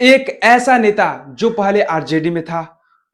एक ऐसा नेता जो पहले आरजेडी में था,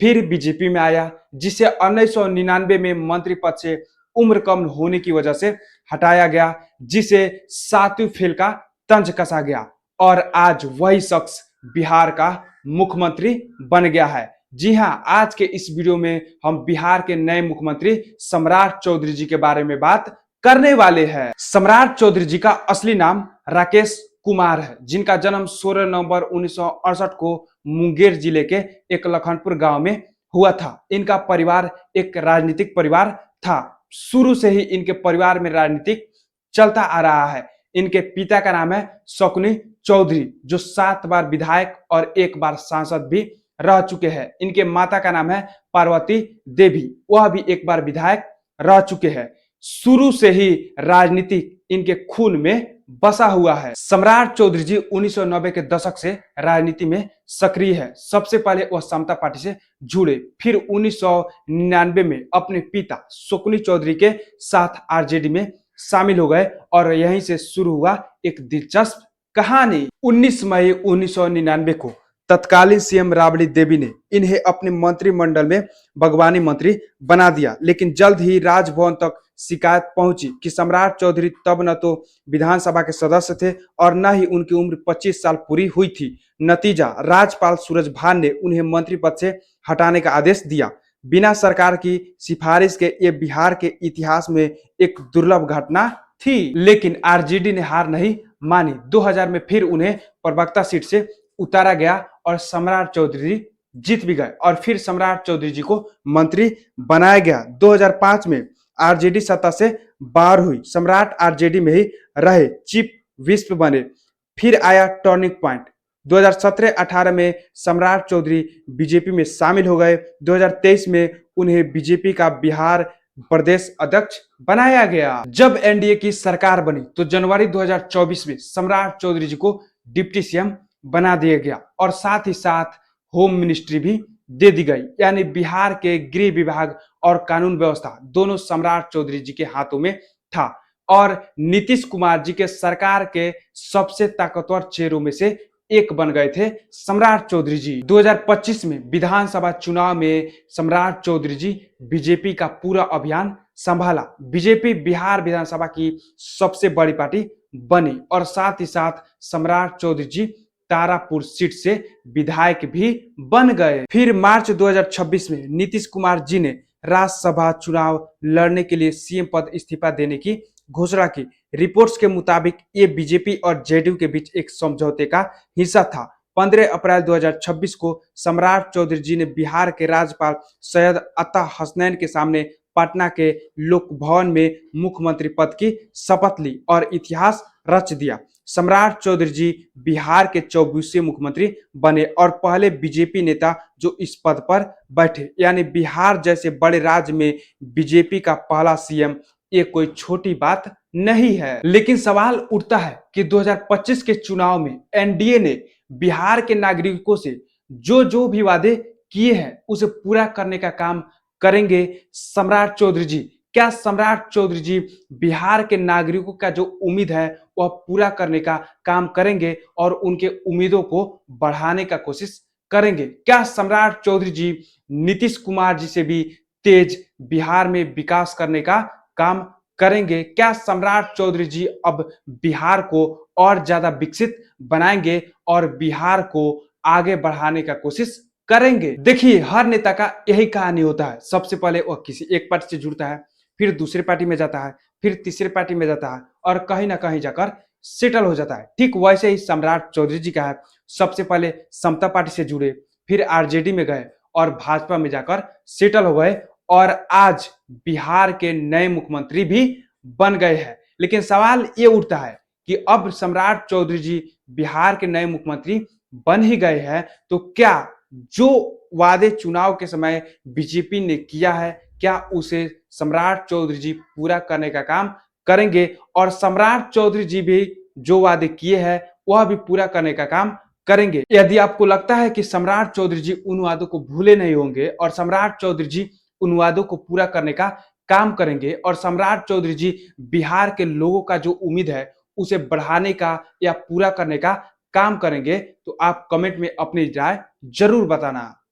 फिर बीजेपी में आया, जिसे 1999 में मंत्री पद से उम्र कम होने की वजह से हटाया गया, जिसे सातवीं फेल का तंज कसा गया और आज वही शख्स बिहार का मुख्यमंत्री बन गया है। जी हां, आज के इस वीडियो में हम बिहार के नए मुख्यमंत्री सम्राट चौधरी जी के बारे में बात करने वाले हैं। सम्राट चौधरी जी का असली नाम राकेश कुमार है, जिनका जन्म 16 नवंबर 1968 को मुंगेर जिले के एक लखनपुर गांव में हुआ था। इनका परिवार एक राजनीतिक परिवार था। शुरू से ही इनके परिवार में राजनीतिक चलता आ रहा है। इनके पिता का नाम है शकुनी चौधरी, जो 7 बार विधायक और 1 बार सांसद भी रह चुके हैं। इनके माता का नाम है पार्वती देवी, वह भी 1 बार विधायक रह चुके हैं। शुरू से ही राजनीति इनके खून में बसा हुआ है। सम्राट चौधरी जी 1990 के दशक से राजनीति में सक्रिय है। सबसे पहले वह समता पार्टी से जुड़े, फिर 1999 में अपने पिता शकुनी चौधरी के साथ आरजेडी में शामिल हो गए और यहीं से शुरू हुआ एक दिलचस्प कहानी। 19 मई 1999 को तत्कालीन सीएम राबड़ी देवी ने इन्हें अपने मंत्रिमंडल में बागवानी मंत्री बना दिया, लेकिन जल्द ही राजभवन तक शिकायत पहुंची कि सम्राट चौधरी तब न तो विधानसभा के सदस्य थे और न ही उनकी उम्र 25 साल पूरी हुई थी। नतीजा, राज्यपाल सूरजभान ने उन्हें मंत्री पद से हटाने का आदेश दिया। बिना सरकार की सिफारिश के ये बिहार के इतिहास में एक दुर्लभ घटना थी, लेकिन आरजेडी ने हार नहीं मानी। 2000 में फिर उन्हें प्रवक्ता सीट से उतारा गया और सम्राट चौधरी जीत भी गए और फिर सम्राट चौधरी जी को मंत्री बनाया गया। 2005 में आरजेडी सत्ता से बाहर हुई। सम्राट आरजेडी में ही रहे, चीफ विप बने। फिर आया टर्निंग पॉइंट। 2017-18 में सम्राट चौधरी बीजेपी में शामिल हो गए। 2023 में उन्हें बीजेपी का बिहार प्रदेश अध्यक्ष बनाया गया। जब एनडीए की सरकार बनी तो जनवरी 2024 में सम्राट चौधरी जी को डिप्टी सीएम बना दिया गया और साथ ही साथ होम मिनिस्ट्री भी दे दी गई, यानी बिहार के गृह विभाग और कानून व्यवस्था दोनों सम्राट चौधरी जी के हाथों में था और नीतीश कुमार जी के सरकार के सबसे ताकतवर चेहरों में से एक बन गए थे सम्राट चौधरी जी। 2025 में विधानसभा चुनाव में सम्राट चौधरी जी बीजेपी का पूरा अभियान संभाला। बीजेपी बिहार विधानसभा की सबसे बड़ी पार्टी बनी और साथ ही साथ सम्राट चौधरी जी तारापुर सीट से विधायक भी बन गए। फिर मार्च 2026 में नीतीश कुमार जी ने राज्यसभा चुनाव लड़ने के लिए सीएम पद इस्तीफा देने की घोषणा की। रिपोर्ट्स के मुताबिक ये बीजेपी और जेडीयू के बीच एक समझौते का हिस्सा था। 15 अप्रैल 2026 को सम्राट चौधरी जी ने बिहार के राज्यपाल सैयद अता हसनैन के सामने पटना के लोक भवन में मुख्यमंत्री पद की शपथ ली और इतिहास रच दिया। सम्राट चौधरी जी बिहार के 24वें मुख्यमंत्री बने और पहले बीजेपी नेता जो इस पद पर बैठे, यानी बिहार जैसे बड़े राज्य में बीजेपी का पहला सीएम ये कोई छोटी बात नहीं है। लेकिन सवाल उठता है कि 2025 के चुनाव में एनडीए ने बिहार के नागरिकों से जो भी वादे किए हैं उसे पूरा करने का काम करेंगे सम्राट चौधरी जी? क्या सम्राट चौधरी जी बिहार के नागरिकों का जो उम्मीद है वह पूरा करने का काम करेंगे और उनके उम्मीदों को बढ़ाने का कोशिश करेंगे? क्या सम्राट चौधरी जी नीतीश कुमार जी से भी तेज बिहार में विकास करने का काम करेंगे? क्या सम्राट चौधरी जी अब बिहार को और ज्यादा विकसित बनाएंगे और बिहार को आगे बढ़ाने का कोशिश करेंगे? देखिए, हर नेता का यही कहानी होता है। सबसे पहले वह किसी एक पार्टी से जुड़ता है, फिर दूसरे पार्टी में जाता है, फिर तीसरे पार्टी में जाता है और कहीं ना कहीं जाकर सेटल हो जाता है। ठीक वैसे ही सम्राट चौधरी जी का है। सबसे पहले समता पार्टी से जुड़े, फिर आरजेडी में गए और भाजपा में जाकर सेटल हो गए और आज बिहार के नए मुख्यमंत्री भी बन गए हैं। लेकिन सवाल ये उठता है कि अब सम्राट चौधरी जी बिहार के नए मुख्यमंत्री बन ही गए हैं तो क्या जो वादे चुनाव के समय बीजेपी ने किया है, क्या उसे सम्राट चौधरी जी पूरा करने का काम करेंगे? और सम्राट चौधरी जी भी जो वादे किए हैं वह भी पूरा करने का काम करेंगे? यदि आपको लगता है कि सम्राट चौधरी जी उन वादों को भूले नहीं होंगे और सम्राट चौधरी जी उन वादों को पूरा करने का काम करेंगे और सम्राट चौधरी जी बिहार के लोगों का जो उम्मीद है उसे बढ़ाने का या पूरा करने का काम करेंगे? तो आप कमेंट में अपनी राय जरूर बताना।